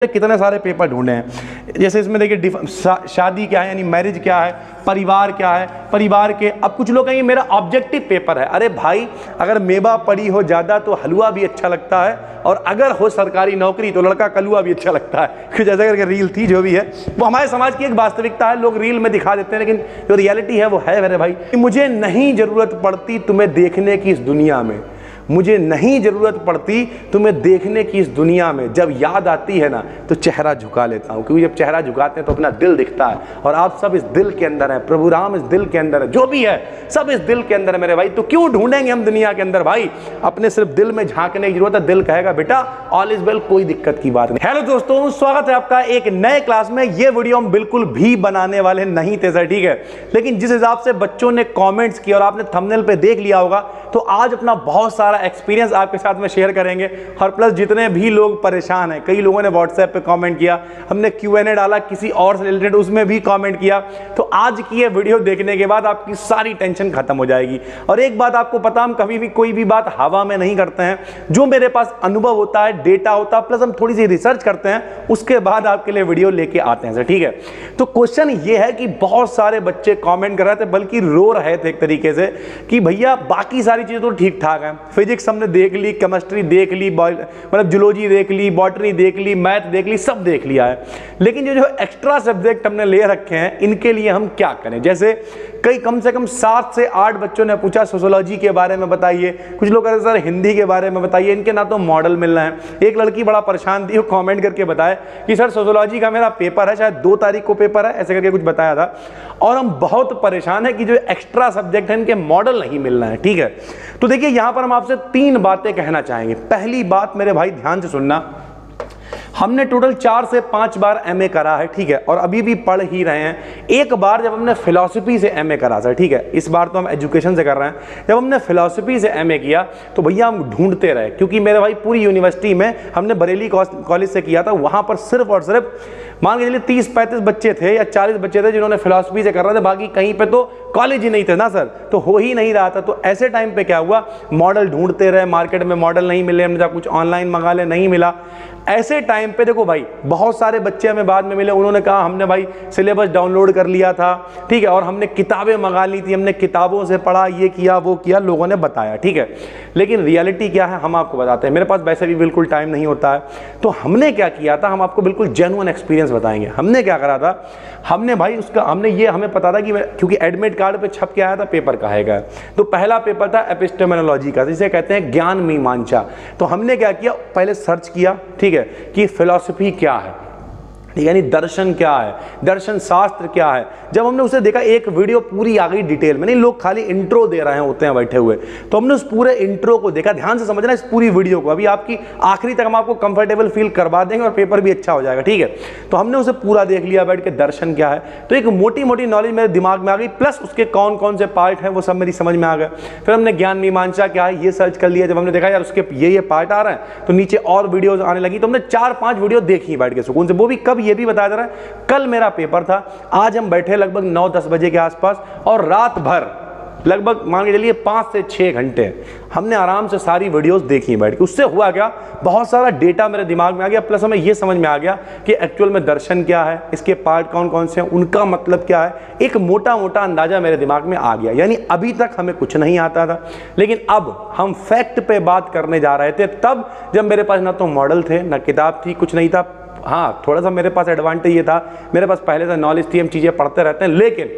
कितने सारे पेपर ढूंढे हैं। जैसे इसमें देखिए शादी क्या है, यानी मैरिज क्या है, परिवार क्या है, परिवार के। अब कुछ लोग कहेंगे मेरा ऑब्जेक्टिव पेपर है। अरे भाई, अगर मेवा पड़ी हो ज़्यादा तो हलवा भी अच्छा लगता है, और अगर हो सरकारी नौकरी तो लड़का कलुआ भी अच्छा लगता है। कुछ ऐसा करके रील थी, जो भी है वो हमारे समाज की एक वास्तविकता है। लोग रील में दिखा देते हैं, लेकिन जो रियलिटी है वो है मेरे भाई। मुझे नहीं ज़रूरत पड़ती तुम्हें देखने की इस दुनिया में, मुझे नहीं ज़रूरत पड़ती तुम्हें देखने की इस दुनिया में। जब याद आती है ना तो चेहरा झुका लेता हूँ, क्योंकि जब चेहरा झुकाते हैं तो अपना दिल दिखता है, और आप सब इस दिल के अंदर हैं। प्रभु राम इस दिल के अंदर है, जो भी है सब इस दिल के अंदर है मेरे भाई। तो क्यों ढूंढेंगे हम दुनिया के अंदर भाई? अपने सिर्फ दिल में झांकने की जरूरत है। दिल कहेगा बेटा ऑल इज वेल, कोई दिक्कत की बात नहीं। हेलो दोस्तों, स्वागत है आपका एक नए क्लास में। ये वीडियो हम बिल्कुल भी बनाने वाले नहीं थे सर, ठीक है, लेकिन जिस हिसाब से बच्चों ने कॉमेंट्स किया और आपने थंबनेल पे देख लिया होगा, तो आज अपना बहुत सारा एक्सपीरियंस आपके साथ में शेयर करेंगे। और प्लस जितने भी लोग परेशान हैं, कई लोगों ने व्हाट्सएप पे कमेंट किया, हमने Q&A डाला किसी और से रिलेटेड, उसमें भी कमेंट किया। तो आज की ये वीडियो देखने के बाद आपकी सारी टेंशन खत्म हो जाएगी। और एक बात आपको पता, हम कभी भी कोई भी बात हवा में नहीं करते हैं। जो मेरे पास अनुभव होता है, डेटा होता है, प्लस हम थोड़ी सी रिसर्च करते हैं, उसके बाद आपके लिए वीडियो लेके आते हैं सर, ठीक है। तो क्वेश्चन ये है कि बहुत सारे बच्चे कॉमेंट कर रहे थे, बल्कि रो रहे थे एक तरीके से, कि भैया बाकी सारी चीजें तो ठीक ठाक हैं, फिजिक्स हमने देख ली, केमिस्ट्री देख ली, मतलब जूलॉजी देख ली, बॉटनी देख ली, मैथ देख ली, सब देख लिया है, लेकिन जो एक्स्ट्रा सब्जेक्ट हमने ले रखे हैं इनके लिए हम क्या करें। जैसे कई कम से कम 7 से 8 बच्चों ने पूछा सोशियोलॉजी के बारे में बताइए, कुछ लोग कहते सर हिंदी के बारे में बताइए, इनके ना तो मॉडल मिल रहे हैं। एक लड़की बड़ा परेशान थी, वो कमेंट करके बताए कि सर सोशियोलॉजी का मेरा पेपर है, शायद 2 तारीख को पेपर है, ऐसे करके कुछ बताया था, और हम बहुत परेशान है कि जो एक्स्ट्रा सब्जेक्ट है इनके मॉडल नहीं मिल रहे हैं, ठीक है। तो देखिए यहां पर हम आपसे 3 बातें कहना चाहेंगे। पहली बात मेरे भाई ध्यान से सुनना, हमने टोटल 4 से 5 बार एमए करा है, ठीक है, और अभी भी पढ़ ही रहे हैं। एक बार जब हमने फिलॉसफी से एमए करा सर, ठीक है, इस बार तो हम एजुकेशन से कर रहे हैं। जब हमने फिलॉसफी से एमए किया तो भैया हम ढूंढते रहे, क्योंकि मेरे भाई पूरी यूनिवर्सिटी में, हमने बरेली कॉलेज से किया था, वहां पर सिर्फ और सिर्फ मान के चलिए 30-35 बच्चे थे या 40 बच्चे थे जिन्होंने फिलॉसफी से कर रहे थे, बाकी कहीं पे तो कॉलेज ही नहीं थे ना सर, तो हो ही नहीं रहा था। तो ऐसे टाइम पे क्या हुआ, मॉडल ढूंढते रहे, मार्केट में मॉडल नहीं मिले, हमने कुछ ऑनलाइन मंगा ले, नहीं मिला। ऐसे टाइम पे देखो भाई, बहुत सारे बच्चे हमें बाद में मिले, उन्होंने कहा हमने भाई सिलेबस डाउनलोड कर लिया था, ठीक है, और हमने किताबें मंगा ली थी, हमने किताबों से पढ़ा, ये किया वो किया, लोगों ने बताया, ठीक है। लेकिन रियलिटी क्या है हम आपको बताते हैं। मेरे पास वैसे भी बिल्कुल टाइम नहीं होता है, तो हमने क्या किया था, हम आपको बिल्कुल जेन्युइन एक्सपीरियंस बताएंगे। हमने क्या करा था, हमने भाई उसका हमें पता था कि क्योंकि एडमिट कार्ड पे छप के आया था पेपर कहेगा, तो पहला पेपर था एपिस्टेमोलॉजी का, जिसे कहते हैं ज्ञान मीमांसा। तो हमने क्या किया, पहले सर्च किया, ठीक है, कि फिलॉसफी क्या है, यानी दर्शन क्या है, दर्शन शास्त्र क्या है। जब हमने उसे देखा, एक वीडियो पूरी आ गई डिटेल में, नहीं लोग खाली इंट्रो दे रहे होते हैं बैठे हुए, तो हमने उस पूरे इंट्रो को देखा। ध्यान से समझना इस पूरी वीडियो को, अभी आपकी आखिरी तक हम आपको कंफर्टेबल फील करवा देंगे और पेपर भी अच्छा हो जाएगा, ठीक है। तो हमने उसे पूरा देख लिया बैठ के, दर्शन क्या है, तो एक मोटी मोटी नॉलेज मेरे दिमाग में आ गई, प्लस उसके कौन कौन से पार्ट हैं वो सब मेरी समझ में आ गए। फिर हमने ज्ञान मीमांसा क्या है ये सर्च कर लिया। जब हमने देखा यार उसके ये पार्ट आ रहे हैं, तो नीचे और वीडियोज आने लगी, तो हमने 4-5 वीडियो देखी बैठ के सुकून से। वो भी कब, ये भी बताया जा रहा है, कल मेरा पेपर था, आज हम बैठे लगभग 9-10 बजे के आसपास, और रात भर लगभग मान के चलिए 5 से 6 घंटे हमने आराम से सारी वीडियोस देखी बैठ के। उससे हुआ क्या, बहुत सारा डेटा मेरे दिमाग में आ गया, प्लस हमें यह समझ में आ गया कि एक्चुअल में दर्शन क्या है, इसके पार्ट कौन कौन से हैं, उनका मतलब क्या है, एक मोटा मोटा अंदाजा मेरे दिमाग में आ गया। यानी अभी तक हमें कुछ नहीं आता था, लेकिन अब हम फैक्ट पे बात करने जा रहे थे, तब जब मेरे पास ना तो मॉडल थे, ना किताब थी, कुछ नहीं था। हाँ, थोड़ा सा मेरे पास एडवांटेज ये था, मेरे पास पहले से नॉलेज थी, हम चीज़ें पढ़ते रहते हैं, लेकिन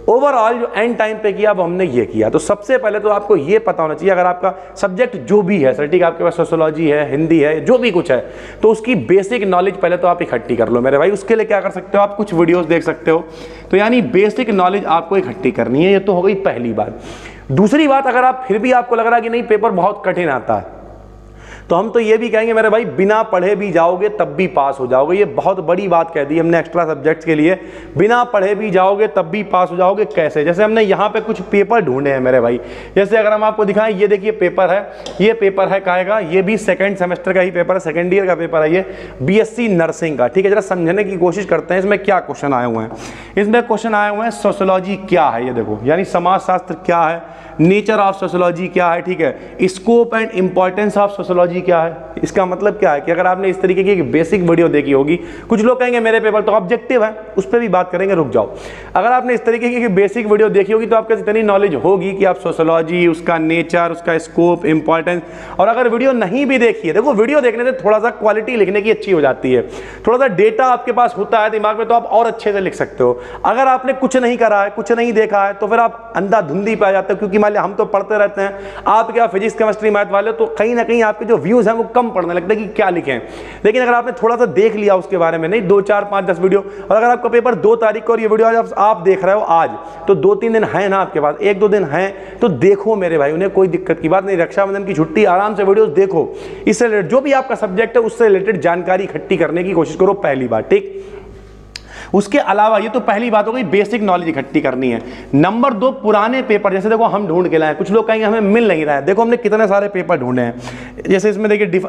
ओवरऑल जो एंड टाइम पे किया वो हमने ये किया। तो सबसे पहले तो आपको ये पता होना चाहिए, अगर आपका सब्जेक्ट जो भी है सर, ठीक है, आपके पास सोशियोलॉजी है, हिंदी है, जो भी कुछ है, तो उसकी बेसिक नॉलेज पहले तो आप इकट्ठी कर लो मेरे भाई। उसके लिए क्या कर सकते हो, आप कुछ वीडियोस देख सकते हो, तो यानी बेसिक नॉलेज आपको इकट्ठी करनी है। ये तो हो गई पहली बात। दूसरी बात, अगर आप फिर भी आपको लग रहा है कि नहीं पेपर बहुत कठिन आता है, तो हम तो ये भी कहेंगे मेरे भाई, बिना पढ़े भी जाओगे तब भी पास हो जाओगे। ये बहुत बड़ी बात कह दी हमने एक्स्ट्रा सब्जेक्ट्स के लिए, बिना पढ़े भी जाओगे तब भी पास हो जाओगे। कैसे, जैसे हमने यहाँ पे कुछ पेपर ढूंढे हैं मेरे भाई। जैसे अगर हम आपको दिखाएं, ये देखिए पेपर है, ये पेपर है काहेगा, ये भी 2nd सेमेस्टर का ही पेपर है, 2nd ईयर का पेपर है ये, BSc नर्सिंग का, ठीक है। जरा समझने की कोशिश करते हैं इसमें क्या क्वेश्चन आए हुए हैं। इसमें क्वेश्चन आए हुए हैं सोशियोलॉजी क्या है, ये देखो, यानी समाजशास्त्र क्या है, नेचर ऑफ सोशियोलॉजी क्या है, ठीक है, scope and importance of sociology sociology क्या है, इसका मतलब क्या है कि अगर आपने इस तरीके की एक बेसिक वीडियो देखी होगी, कुछ लोग कहेंगे मेरे पेपर तो ऑब्जेक्टिव है, उस पर भी बात करेंगे, रुक जाओ। अगर आपने इस तरीके की बेसिक वीडियो देखी होगी तो आपको इतनी नॉलेज होगी कि आप सोशोलॉजी, उसका नेचर, उसका स्कोप, इंपॉर्टेंस, और अगर वीडियो नहीं भी देखी है, देखो वीडियो देखने से थोड़ा सा क्वालिटी लिखने की अच्छी हो जाती है, थोड़ा सा डेटा आपके पास होता है दिमाग में तो आप और अच्छे से लिख सकते हो। अगर आपने कुछ नहीं करा है, कुछ नहीं देखा है, तो फिर आप अंधाधुंधी पे आ जाते हो, क्योंकि मान लिया हम तो पढ़ते रहते हैं, आप क्या फिजिक्स, केमिस्ट्री, मैथ वाले, तो कहीं ना कहीं आपके जो व्यूज हैं वो कम पड़ने लगता है कि क्या लिखें। लेकिन अगर आपने थोड़ा सा देख लिया उसके बारे में, नहीं 2, 4, 5, 10 वीडियो, और अगर आपका पेपर 2 तारीख को और ये वीडियो आज आप देख रहे हो आज, तो 2-3 दिन है ना आपके पास, 1-2 दिन है, तो देखो मेरे भाई, उन्हें कोई दिक्कत की बात नहीं। रक्षाबंधन की छुट्टी, आराम से वीडियोस देखो, इससे रिलेटेड जो भी आपका सब्जेक्ट है उससे रिलेटेड जानकारी इकट्ठी करने की कोशिश करो, पहली बात, ठीक। उसके अलावा ये तो पहली बात हो गई, बेसिक नॉलेज इकट्ठी करनी है। नंबर 2, पुराने पेपर, जैसे देखो हम ढूंढ के लाए, कुछ लोग कहेंगे हमें मिल नहीं रहा है, देखो हमने कितने सारे पेपर ढूंढे हैं। जैसे इसमें देखिए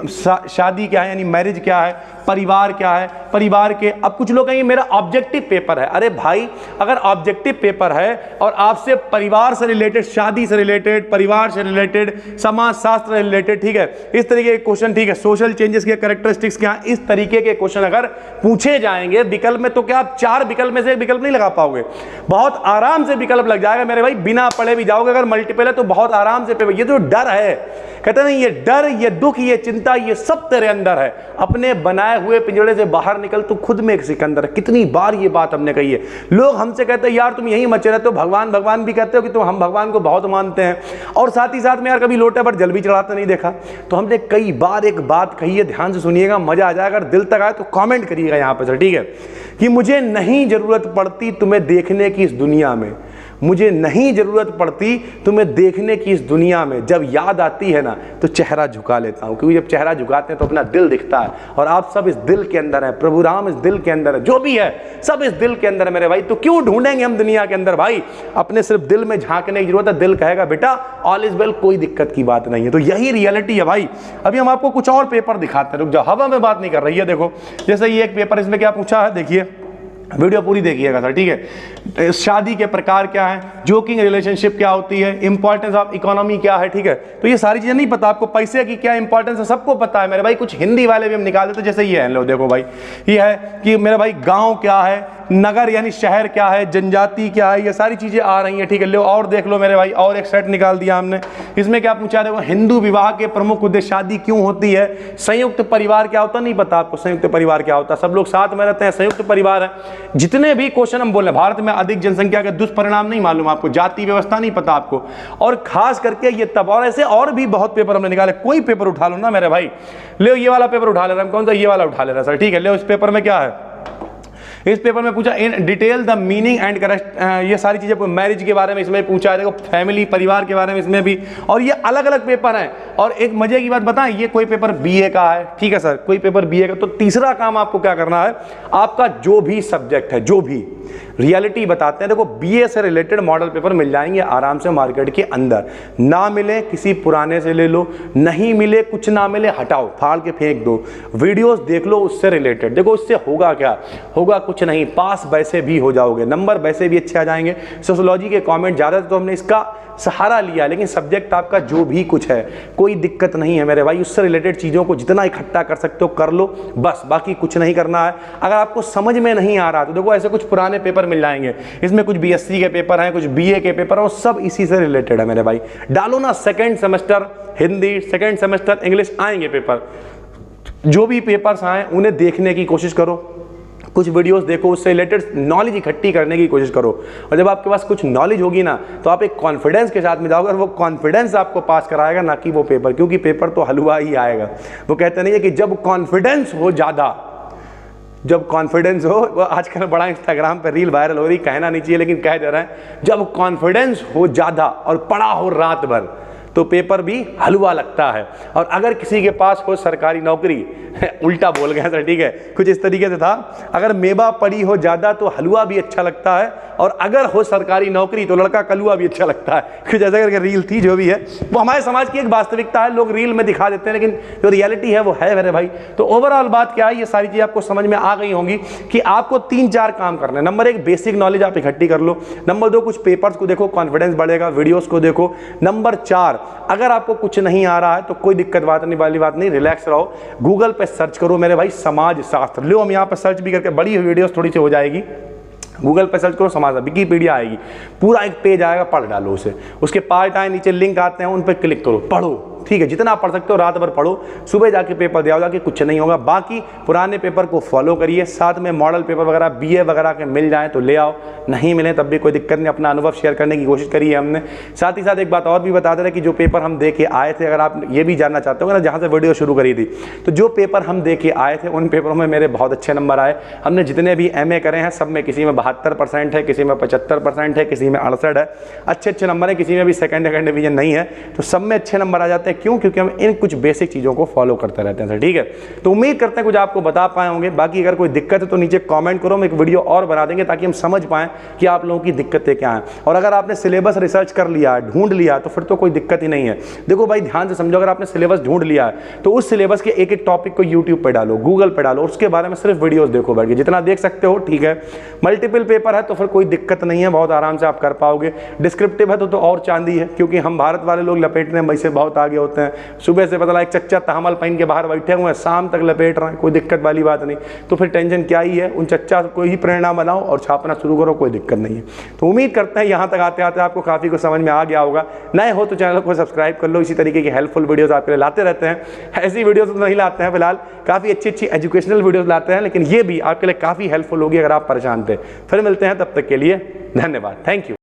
शादी क्या है, यानी मैरिज क्या है, परिवार क्या है, परिवार के, अब कुछ लोग कहेंगे मेरा ऑब्जेक्टिव पेपर है। अरे भाई, अगर ऑब्जेक्टिव पेपर है और आपसे परिवार से रिलेटेड, शादी से रिलेटेड, परिवार से रिलेटेड, समाज शास्त्र से रिलेटेड, ठीक है, इस तरीके के क्वेश्चन, ठीक है, सोशल चेंजेस के कैरेक्टरिस्टिक्स क्या, इस तरीके के क्वेश्चन अगर पूछे जाएंगे विकल्प में, तो क्या आप 4 विकल्प में से एक विकल्प नहीं लगा पाओगे? बहुत आराम से विकल्प लग जाएगा मेरे भाई, बिना पढ़े भी जाओगे। अगर मल्टीपल है तो बहुत आराम से पेपर, ये जो डर है, कहते नहीं, ये डर, ये दुख, ये चिंता, ये सब तेरे अंदर है, अपने बनाए हुए पिंजड़े से बाहर निकल, तो खुद में एक सिकंदर है। कितनी बार ये बात हमने कही है, लोग हमसे कहते हैं यार तुम यही मचे रहते हो, भगवान भगवान भी कहते हो कि तुम, हम भगवान को बहुत मानते हैं, और साथ ही साथ में यार कभी लोटे पर जल भी चढ़ाते नहीं देखा। तो हमने कई बार एक बात कही है, ध्यान से सुनिएगा, मजा आ जाएगा, अगर दिल तक आए तो कमेंट करिएगा यहाँ पर, ठीक है, कि मुझे नहीं जरूरत पड़ती तुम्हें देखने की इस दुनिया में, मुझे नहीं जरूरत पड़ती तुम्हें देखने की इस दुनिया में, जब याद आती है ना तो चेहरा झुका लेता हूं, क्योंकि जब चेहरा झुकाते हैं तो अपना दिल दिखता है, और आप सब इस दिल के अंदर हैं, प्रभु राम इस दिल के अंदर है, जो भी है सब इस दिल के अंदर है मेरे भाई। तो क्यों ढूंढेंगे हम दुनिया के अंदर भाई, अपने सिर्फ दिल में झांकने की जरूरत है। दिल कहेगा बेटा ऑल इज वेल, कोई दिक्कत की बात नहीं है। तो यही रियलिटी है भाई। अभी हम आपको कुछ और पेपर दिखाते हैं, रुक जाओ, हवा में बात नहीं कर रही है। देखो जैसे ये एक पेपर, इसमें क्या पूछा है, देखिए वीडियो पूरी देखिएगा सर, ठीक है। शादी के प्रकार क्या है, जोकिंग रिलेशनशिप क्या होती है, इंपॉर्टेंस ऑफ इकोनॉमी क्या है, ठीक है। तो ये सारी चीजें नहीं पता आपको, पैसे की क्या इंपॉर्टेंस है सबको पता है मेरे भाई। कुछ हिंदी वाले भी हम निकाल देते, जैसे ये है, लो देखो भाई, ये है कि मेरा भाई गांव क्या है, नगर यानी शहर क्या है, जनजाति क्या है, ये सारी चीजें आ रही हैं, ठीक है। लो और देख लो मेरे भाई, और एक सेट निकाल दिया हमने। इसमें क्या पूछा, देखो हिंदू विवाह के प्रमुख उद्देश्य, शादी क्यों होती है, संयुक्त परिवार क्या होता है, नहीं पता आपको संयुक्त परिवार क्या होता है, सब लोग साथ में रहते हैं, संयुक्त परिवार है। जितने भी क्वेश्चन हम बोले, भारत में अधिक जनसंख्या के दुष्परिणाम नहीं मालूम आपको, जाति व्यवस्था नहीं पता आपको, और खास करके ये तब, और ऐसे और भी बहुत पेपर हमने निकाले। कोई पेपर उठा लो ना मेरे भाई, ले ये वाला पेपर उठा ले रहा हम, कौन सा, ये वाला उठा ले रहा सर, ठीक है। ले, इस पेपर में क्या है, इस पेपर में पूछा in detail the meaning and correct, ये सारी चीजें, मैरिज के बारे में इसमें पूछा है, देखो फैमिली, परिवार के बारे में इसमें भी, और ये अलग अलग पेपर हैं। और एक मजे की बात बताएं, ये कोई पेपर बीए का है, ठीक है सर, कोई पेपर बीए का। तो तीसरा काम आपको क्या करना है, आपका जो भी सब्जेक्ट है, जो भी रियलिटी बताते हैं, देखो बीए से रिलेटेड मॉडल पेपर मिल जाएंगे आराम से मार्केट के अंदर। ना मिले किसी पुराने से ले लो, नहीं मिले कुछ ना मिले हटाओ, फाड़ के फेंक दो, वीडियोस देख लो उससे रिलेटेड। देखो इससे होगा क्या, होगा कुछ नहीं, पास वैसे भी हो जाओगे, नंबर वैसे भी अच्छे आ जाएंगे। सोशियोलॉजी के कमेंट ज़्यादा तो हमने इसका सहारा लिया, लेकिन सब्जेक्ट आपका जो भी कुछ है कोई दिक्कत नहीं है मेरे भाई, उससे रिलेटेड चीज़ों को जितना इकट्ठा कर सकते हो कर लो बस, बाकी कुछ नहीं करना है। अगर आपको समझ में नहीं आ रहा तो देखो ऐसे कुछ पुराने पेपर मिल जाएंगे, इसमें कुछ बीएससी के पेपर हैं, कुछ बीए के पेपर हैं, सब इसी से रिलेटेड है मेरे भाई। डालो ना, second semester Hindi, second semester English आएंगे पेपर, जो भी पेपर्स आए उन्हें देखने की कोशिश करो, कुछ वीडियोस देखो, उससे रिलेटेड नॉलेज इकट्ठी करने की कोशिश करो। और जब आपके पास कुछ नॉलेज होगी ना तो आप एक कॉन्फिडेंस के साथ में जाओगे, और वो कॉन्फिडेंस आपको पास कराएगा, ना कि वो पेपर, क्योंकि पेपर तो हलवा ही आएगा। वो कहते नहीं है कि जब कॉन्फिडेंस हो ज़्यादा, जब कॉन्फिडेंस हो, वो आजकल बड़ा इंस्टाग्राम पर रील वायरल हो रही, कहना नहीं चाहिए लेकिन कह दे रहे हैं, जब कॉन्फिडेंस हो ज़्यादा और पढ़ा हो रात भर तो पेपर भी हलवा लगता है। और अगर किसी के पास हो सरकारी नौकरी, उल्टा बोल गया सर, ठीक है, कुछ इस तरीके से था, अगर मेवा पड़ी हो ज़्यादा तो हलवा भी अच्छा लगता है, और अगर हो सरकारी नौकरी तो लड़का कलुआ भी अच्छा लगता है। कुछ ऐसा करके रील थी, जो भी है वो हमारे समाज की एक वास्तविकता है, लोग रील में दिखा देते हैं लेकिन जो रियलिटी है वो है मेरे भाई। तो ओवरऑल बात क्या है, ये सारी चीज़ आपको समझ में आ गई होंगी कि आपको 3-4 काम करने हैं। नंबर 1, बेसिक नॉलेज आप इकट्ठी कर लो। नंबर 2, कुछ पेपर्स को देखो, कॉन्फिडेंस बढ़ेगा, वीडियोज़ को देखो। नंबर 4, अगर आपको कुछ नहीं आ रहा है तो कोई दिक्कत वाली बात नहीं, रिलैक्स रहो। गूगल पे सर्च करो मेरे भाई समाज शास्त्र, लो हम यहाँ पर सर्च भी करके, बड़ी वीडियोस थोड़ी सी हो जाएगी, गूगल पे सर्च करो समाज, विकीपीडिया आएगी, पूरा एक पेज आएगा, पढ़ डालो उसे, उसके पार्ट आए नीचे लिंक आते हैं, उन पर क्लिक करो, पढ़ो, ठीक है, जितना आप पढ़ सकते हो रात भर पढ़ो, सुबह जाके पेपर दे आओ, जाके कुछ नहीं होगा। बाकी पुराने पेपर को फॉलो करिए, साथ में मॉडल पेपर वगैरह बीए वगैरह के मिल जाएं तो ले आओ, नहीं मिले तब भी कोई दिक्कत नहीं, अपना अनुभव शेयर करने की कोशिश करी है हमने। साथ ही साथ एक बात और भी बता दे रहे कि जो पेपर हम दे के आए थे, अगर आप ये भी जानना चाहते हो ना जहाँ से वीडियो शुरू करी थी, तो जो पेपर हम दे के आए थे उन पेपरों में मेरे बहुत अच्छे नंबर आए। हमने जितने भी MA करे हैं सब में किसी में 72% है, किसी में 75% है, किसी में 68 है, अच्छे नंबर है, किसी में भी सेकंड डिवीजन नहीं है, तो सब में अच्छे नंबर आ जाते हैं। क्यों? क्योंकि हम इन कुछ बेसिक चीज़ों को फॉलो करते रहते हैं सर, ठीक है। तो उम्मीद करते हैं कुछ आपको बता पाए होंगे। बाकी अगर कोई दिक्कत है तो नीचे कमेंट करो, हम एक वीडियो और बना देंगे ताकि हम समझ पाएं कि आप लोगों की दिक्कतें क्या हैं। और अगर आपने सिलेबस रिसर्च कर लिया, ढूंढ लिया, तो फिर तो कोई दिक्कत ही नहीं है। देखो भाई ध्यान से समझो, अगर आपने सिलेबस ढूंढ लिया है तो उस सिलेबस के एक टॉपिक को यूट्यूब पर डालो, गूगल पर डालो, उसके बारे में सिर्फ वीडियोज देखो बैठ के, जितना देख सकते हो, ठीक है। मल्टीपल पेपर है तो फिर कोई दिक्कत नहीं है, बहुत आराम से आप कर पाओगे। डिस्क्रिप्टिव है तो और चांदी है, क्योंकि हम भारत वाले लोग लपेटने में से बहुत आगे होते हैं। सुबह से पता एक चच्चा तहमल पहन के बाहर बैठे हुए हैं, शाम तक लपेट रहे हैं, कोई दिक्कत वाली बात नहीं। तो फिर टेंशन क्या ही है, उन चच्चा को ही प्रेरणा बनाओ और छापना शुरू करो, कोई दिक्कत नहीं है। तो उम्मीद करते हैं यहाँ तक आते आते आपको काफ़ी कुछ समझ में आ गया होगा। नए हो तो चैनल को सब्सक्राइब कर लो, इसी तरीके की हेल्पफुल वीडियोस आपके लिए लाते रहते हैं। ऐसी वीडियोस तो नहीं लाते हैं फिलहाल, काफ़ी अच्छी एजुकेशनल वीडियोस लाते हैं, लेकिन ये भी आपके लिए काफ़ी हेल्पफुल होगी अगर आप परेशान थे। फिर मिलते हैं, तब तक के लिए धन्यवाद, थैंक यू।